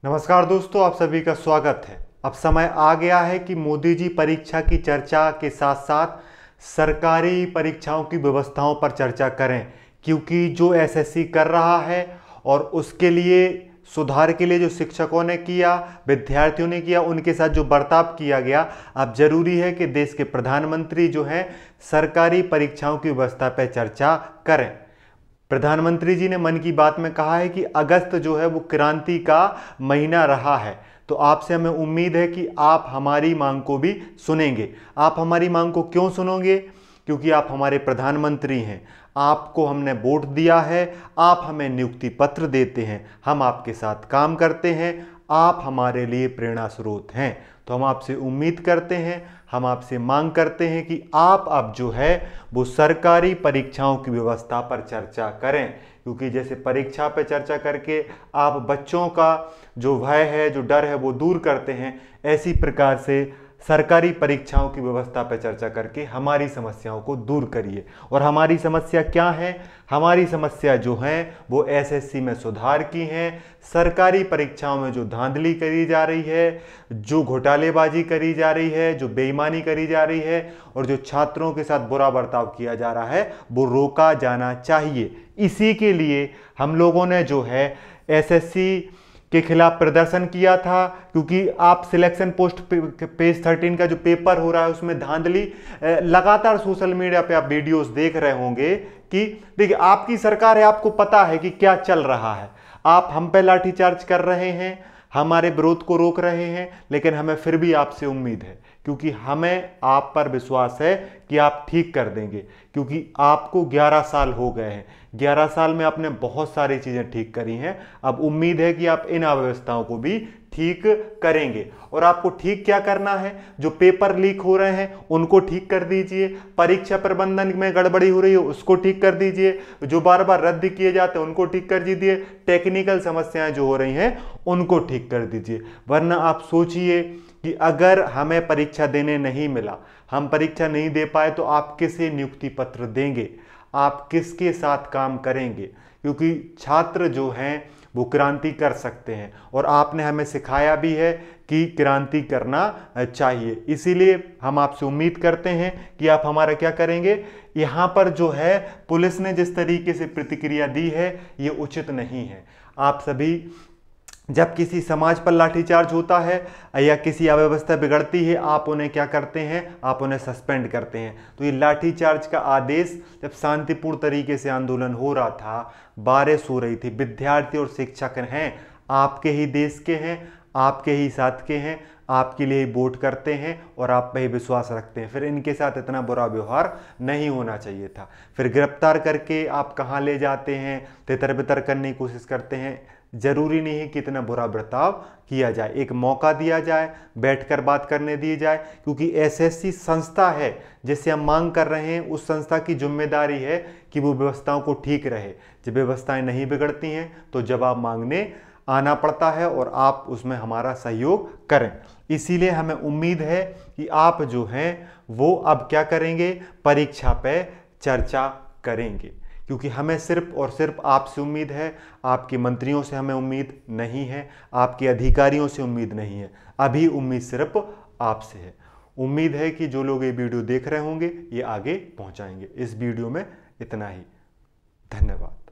नमस्कार दोस्तों, आप सभी का स्वागत है। अब समय आ गया है कि मोदी जी परीक्षा की चर्चा के साथ साथ सरकारी परीक्षाओं की व्यवस्थाओं पर चर्चा करें, क्योंकि जो एसएससी कर रहा है और उसके लिए सुधार के लिए जो शिक्षकों ने किया, विद्यार्थियों ने किया, उनके साथ जो बर्ताव किया गया, अब जरूरी है कि देश के प्रधानमंत्री जो हैं सरकारी परीक्षाओं की व्यवस्था पर चर्चा करें। प्रधानमंत्री जी ने मन की बात में कहा है कि अगस्त जो है वो क्रांति का महीना रहा है, तो आपसे हमें उम्मीद है कि आप हमारी मांग को भी सुनेंगे। आप हमारी मांग को क्यों सुनोगे? क्योंकि आप हमारे प्रधानमंत्री हैं, आपको हमने वोट दिया है, आप हमें नियुक्ति पत्र देते हैं, हम आपके साथ काम करते हैं, आप हमारे लिए प्रेरणा स्रोत हैं। तो हम आपसे उम्मीद करते हैं, हम आपसे मांग करते हैं कि आप अब जो है वो सरकारी परीक्षाओं की व्यवस्था पर चर्चा करें, क्योंकि जैसे परीक्षा पर चर्चा करके आप बच्चों का जो भय है, जो डर है, वो दूर करते हैं, ऐसी प्रकार से सरकारी परीक्षाओं की व्यवस्था पर चर्चा करके हमारी समस्याओं को दूर करिए। और हमारी समस्या क्या है? हमारी समस्या जो है वो एसएससी में सुधार की है, सरकारी परीक्षाओं में जो धांधली करी जा रही है, जो घोटालेबाजी करी जा रही है, जो बेईमानी करी जा रही है और जो छात्रों के साथ बुरा बर्ताव किया जा रहा है, वो रोका जाना चाहिए। इसी के लिए हम लोगों ने जो है एसएससी के खिलाफ प्रदर्शन किया था, क्योंकि आप सिलेक्शन पोस्ट पेज 13 का जो पेपर हो रहा है उसमें धांधली, लगातार सोशल मीडिया पे आप वीडियोस देख रहे होंगे कि देखिए आपकी सरकार है, आपको पता है कि क्या चल रहा है। आप हम पे लाठीचार्ज कर रहे हैं, हमारे विरोध को रोक रहे हैं, लेकिन हमें फिर भी आपसे उम्मीद है, क्योंकि हमें आप पर विश्वास है कि आप ठीक कर देंगे, क्योंकि आपको 11 साल हो गए हैं। 11 साल में आपने बहुत सारी चीज़ें ठीक करी हैं। अब उम्मीद है कि आप इन अव्यवस्थाओं को भी ठीक करेंगे। और आपको ठीक क्या करना है? जो पेपर लीक हो रहे हैं उनको ठीक कर दीजिए, परीक्षा प्रबंधन में गड़बड़ी हो रही है उसको ठीक कर दीजिए, जो बार बार रद्द किए जाते हैं उनको ठीक कर दीजिए, टेक्निकल समस्याएं जो हो रही हैं उनको ठीक कर दीजिए। वरना आप सोचिए कि अगर हमें परीक्षा देने नहीं मिला, हम परीक्षा नहीं दे पाए, तो आप किसे नियुक्ति पत्र देंगे? आप किसके साथ काम करेंगे? क्योंकि छात्र जो हैं वो क्रांति कर सकते हैं और आपने हमें सिखाया भी है कि क्रांति करना चाहिए। इसीलिए हम आपसे उम्मीद करते हैं कि आप हमारा क्या करेंगे। यहाँ पर जो है पुलिस ने जिस तरीके से प्रतिक्रिया दी है ये उचित नहीं है। आप सभी, जब किसी समाज पर लाठीचार्ज होता है या किसी अव्यवस्था बिगड़ती है, आप उन्हें क्या करते हैं? आप उन्हें सस्पेंड करते हैं। तो ये लाठीचार्ज का आदेश जब शांतिपूर्ण तरीके से आंदोलन हो रहा था, बारिश हो रही थी, विद्यार्थी और शिक्षक हैं, आपके ही देश के हैं, आपके ही साथ के हैं, आपके लिए वोट करते हैं और आप पे ही विश्वास रखते हैं, फिर इनके साथ इतना बुरा व्यवहार नहीं होना चाहिए था। फिर गिरफ्तार करके आप कहाँ ले जाते हैं, तितर बितर करने की कोशिश करते हैं। जरूरी नहीं है कि इतना बुरा बर्ताव किया जाए, एक मौका दिया जाए, बैठकर बात करने दी जाए, क्योंकि एसएससी संस्था है जिससे हम मांग कर रहे हैं, उस संस्था की जिम्मेदारी है कि वो व्यवस्थाओं को ठीक रहे। जब व्यवस्थाएं नहीं बिगड़ती हैं तो जवाब मांगने आना पड़ता है और आप उसमें हमारा सहयोग करें। इसीलिए हमें उम्मीद है कि आप जो हैं वो अब क्या करेंगे? परीक्षा पे चर्चा करेंगे, क्योंकि हमें सिर्फ और सिर्फ आपसे उम्मीद है। आपके मंत्रियों से हमें उम्मीद नहीं है, आपके अधिकारियों से उम्मीद नहीं है, अभी उम्मीद सिर्फ आपसे है। उम्मीद है कि जो लोग ये वीडियो देख रहे होंगे ये आगे पहुंचाएंगे। इस वीडियो में इतना ही। धन्यवाद।